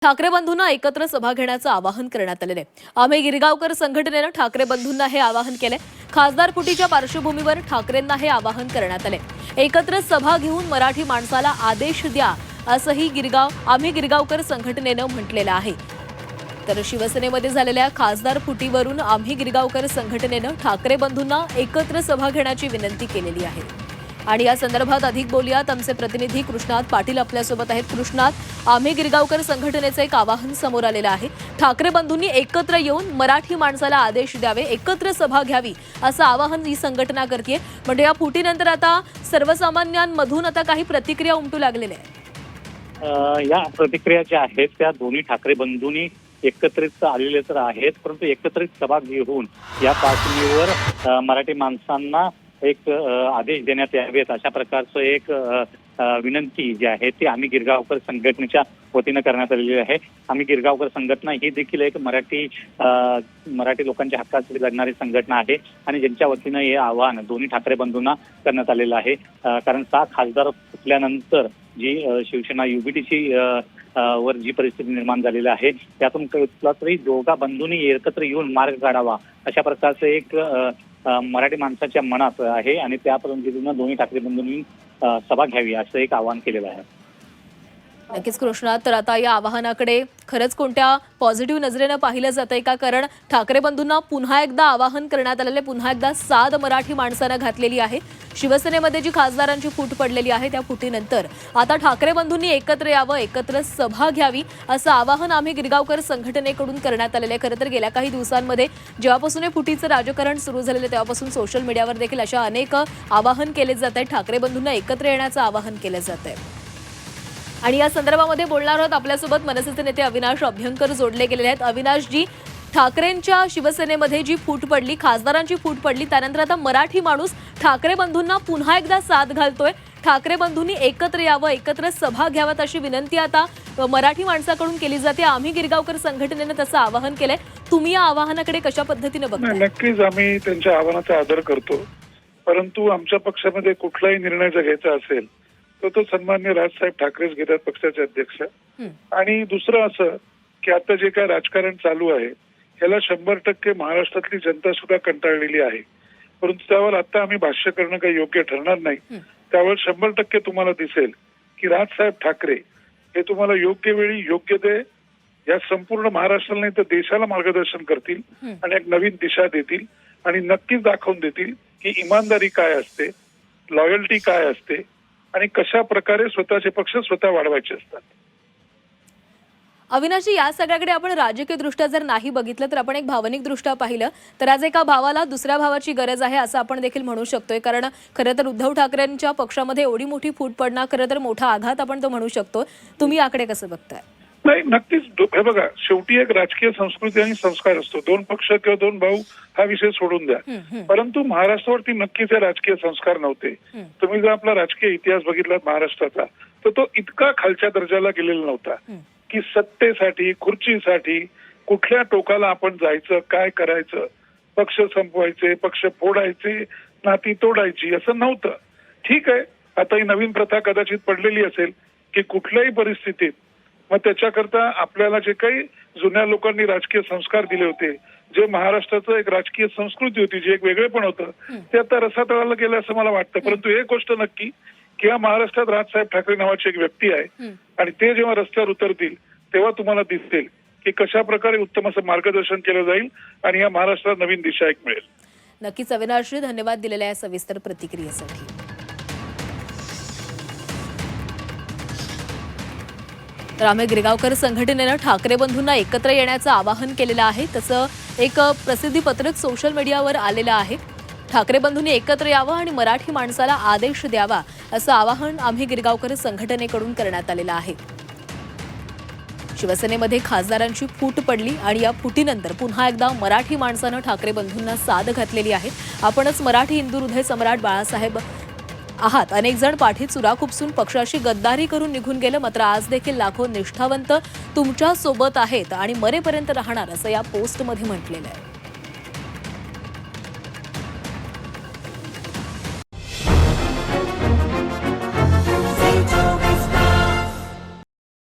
ठाकरे बंधूंना एकत्र सभा घेण्याचं आवाहन करण्यात आलेलं आहे। आम्ही गिरगावकर संघटनेनं ठाकरे बंधूंना हे आवाहन केलंय। खासदार फुटीच्या पार्श्वभूमीवर ठाकरेंना हे आवाहन करण्यात आलंय। एकत्र सभा घेऊन मराठी माणसाला आदेश द्या असंही आम्ही गिरगावकर संघटनेनं म्हटलेलं आहे। तर शिवसेनेमध्ये झालेल्या खासदार फुटीवरून आम्ही गिरगावकर संघटनेनं ठाकरे बंधूंना एकत्र सभा घेण्याची विनंती केलेली आहे। आणि या संदर्भात अधिक बोलूयात, आमचे प्रतिनिधी कृष्णात पाटील आपल्यासोबत आहेत। कृष्णात, आम्ही गिरगावकर संघटनेचं एक आवाहन समोर आलेलं आहे। ठाकरे बंधूंनी एकत्र येऊन मराठी माणसाला आदेश द्यावे, एकत्र सभा घ्यावी असं आवाहन ही संघटना करते। म्हणजे या फुटीनंतर आता सर्वसामान्यांमधून आता काही प्रतिक्रिया उमटू लागलेल्या आहेत। या प्रतिक्रिया ज्या आहेत त्या दोन्ही ठाकरे बंधूंनी एकत्रित आलेले तर आहेत, परंतु एकत्रित सभा घेऊन या पार्श्वभूमीवर मराठी माणसांना एक आदेश देण्यात यावेत अशा प्रकारचं एक विनंती जी आहे ती आम्ही गिरगावकर संघटनेच्या वतीनं करण्यात आलेली आहे। आम्ही गिरगावकर संघटना ही देखील एक मराठी लोकांच्या हक्कासाठी लढणारी संघटना आहे आणि ज्यांच्या वतीनं हे आवाहन दोन्ही ठाकरे बंधूंना करण्यात आलेलं आहे। कारण 6 खासदार फुटल्यानंतर जी शिवसेना युबीटीची वर जी परिस्थिती निर्माण झालेली आहे त्यातून कुठला तरी दोघा बंधूंनी एकत्र येऊन मार्ग काढावा अशा प्रकारचं एक मराठी माणसाच्या मनात आहे आणि त्या पद्धतीनं दोन्ही ठाकरे बंधूंनी सभा घ्यावी असं एक आवाहन केलेलं आहे। नक्कीच कृष्णा, तर आता या आवाहनाकडे खरंच कोणत्या पॉझिटिव्ह नजरेनं पाहिलं जातंय का? कारण ठाकरे बंधूंना पुन्हा एकदा आवाहन करण्यात आलेले, पुन्हा एकदा साध मराठी माणसानं घातलेली आहे। शिवसेनेमध्ये जी खासदारांची फूट पडलेली आहे त्या फुटीनंतर आता ठाकरे बंधूंनी एकत्र यावं, एकत्र सभा घ्यावी असं आवाहन आम्ही गिरगावकर संघटनेकडून करण्यात आलेलं आहे। खरं तर गेल्या काही दिवसांमध्ये जेव्हापासून हे फुटीचं राजकारण सुरू झालेलं आहे तेव्हापासून सोशल मीडियावर देखील अशा अनेक आवाहन केले जात आहेत। ठाकरे बंधूंना एकत्र येण्याचं आवाहन केलं जात आहे। आणि या संदर्भामध्ये बोलणार आहोत, आपल्यासोबत मनसेचे नेते अविनाश अभ्यंकर जोडले गेलेले आहेत। अविनाशजी, ठाकरेंच्या शिवसेनेमध्ये जी फूट पडली, खासदारांची फूट पडली, त्यानंतर आता मराठी माणूस ठाकरे बंधूंना पुन्हा एकदा साथ घालतोय। ठाकरे बंधूंनी एकत्र यावं, एकत्र सभा घ्याव्यात अशी विनंती आता मराठी माणसाकडून केली जाते। आम्ही गिरगावकर संघटनेने तसं आवाहन केलंय। तुम्ही या आवाहनाकडे कशा पद्धतीने बघताय? नक्कीच आम्ही त्यांच्या आवाहनाचा आदर करतो, परंतु आमच्या पक्षामध्ये कुठलाही निर्णय जर घ्यायचा असेल तर तो सन्मान्य राजसाहेब ठाकरेच घेतात, पक्षाचे अध्यक्ष। आणि दुसरं असं की आता जे काय राजकारण चालू आहे याला 100% महाराष्ट्रातली जनता सुद्धा कंटाळलेली आहे, परंतु त्यावर आता आम्ही भाष्य करणं काही योग्य ठरणार नाही। त्यावर 100% तुम्हाला दिसेल की राजसाहेब ठाकरे हे तुम्हाला योग्य वेळी योग्य ते या संपूर्ण महाराष्ट्राला नाही तर देशाला मार्गदर्शन करतील आणि एक नवीन दिशा देतील आणि नक्कीच दाखवून देतील की इमानदारी काय असते, लॉयल्टी काय असते आणि कशा प्रकारे स्वतःचे पक्ष स्वतः वाढवायचे असतात। अविनाशजी, या सगळ्याकडे आपण राजकीय दृष्ट्या जर नाही बघितलं तर आपण एक भावनिक दृष्ट्या पाहिलं तर आज एका भावाला दुसऱ्या भावाची गरज आहे असं आपण देखील म्हणू शकतोय। कारण खरं तर उद्धव ठाकरेंच्या पक्षामध्ये एवढी मोठी फूट पडणं खरं तर मोठा आघात आपण तो म्हणू शकतो। तुम्ही याकडे कसं बघताय? नाही, नक्कीच हे बघा, शेवटी एक राजकीय संस्कृती आणि संस्कार असतो। 2 पक्ष किंवा 2 भाऊ हा विषय सोडून द्या, परंतु महाराष्ट्रावरती नक्कीच हे राजकीय संस्कार नव्हते। तुम्ही जर आपला राजकीय इतिहास बघितला महाराष्ट्राचा तर तो इतका खालच्या दर्जाला गेलेला नव्हता की सत्तेसाठी, खुर्चीसाठी कुठल्या टोकाला आपण जायचं, काय करायचं, पक्ष संपवायचे, पक्ष फोडायचे, नाती तोडायची असं नव्हतं। ठीक आहे, आता ही नवीन प्रथा कदाचित पडलेली असेल की कुठल्याही परिस्थितीत मग त्याच्याकरता आपल्याला जे काही जुन्या लोकांनी राजकीय संस्कार दिले होते, जे महाराष्ट्राचं एक राजकीय संस्कृती होती, जे एक वेगळेपण होतं, ते आता रसातळाला गेलं असं मला वाटतं। परंतु एक गोष्ट नक्की की या महाराष्ट्रात राजसाहेब ठाकरे नावाची एक व्यक्ती आहे आणि ते जेव्हा रस्त्यावर उतरतील तेव्हा तुम्हाला दिसेल की कशा प्रकारे उत्तम असं मार्गदर्शन केलं जाईल आणि या महाराष्ट्रात नवीन दिशा एक मिळेल। नक्कीच अविनाशजी, धन्यवाद दिलेल्या या सविस्तर प्रतिक्रियेसाठी। तर आम्ही गिरगावकर संघटनेनं ठाकरे बंधूंना एकत्र येण्याचं आवाहन केलेलं आहे। तसं एक प्रसिद्धी पत्रक सोशल मीडियावर आलेलं आहे। ठाकरे बंधूंनी एकत्र यावं आणि मराठी माणसाला आदेश द्यावा असं आवाहन आम्ही गिरगावकर संघटनेकडून करण्यात आलेलं आहे। शिवसेनेमध्ये खासदारांची फूट पडली आणि या फुटीनंतर पुन्हा एकदा मराठी माणसानं ठाकरे बंधूंना साद घातलेली आहे। आपणच मराठी हिंदू हृदय सम्राट बाळासाहेब आहात। अनेक जण पाठीत चुरा खुपसून पक्षाशी गद्दारी करून निघून गेलं, मात्र आज देखील लाखो निष्ठावंत तुमच्या सोबत आहेत आणि मरेपर्यंत राहणार असं या पोस्टमध्ये म्हटलेलं आहे।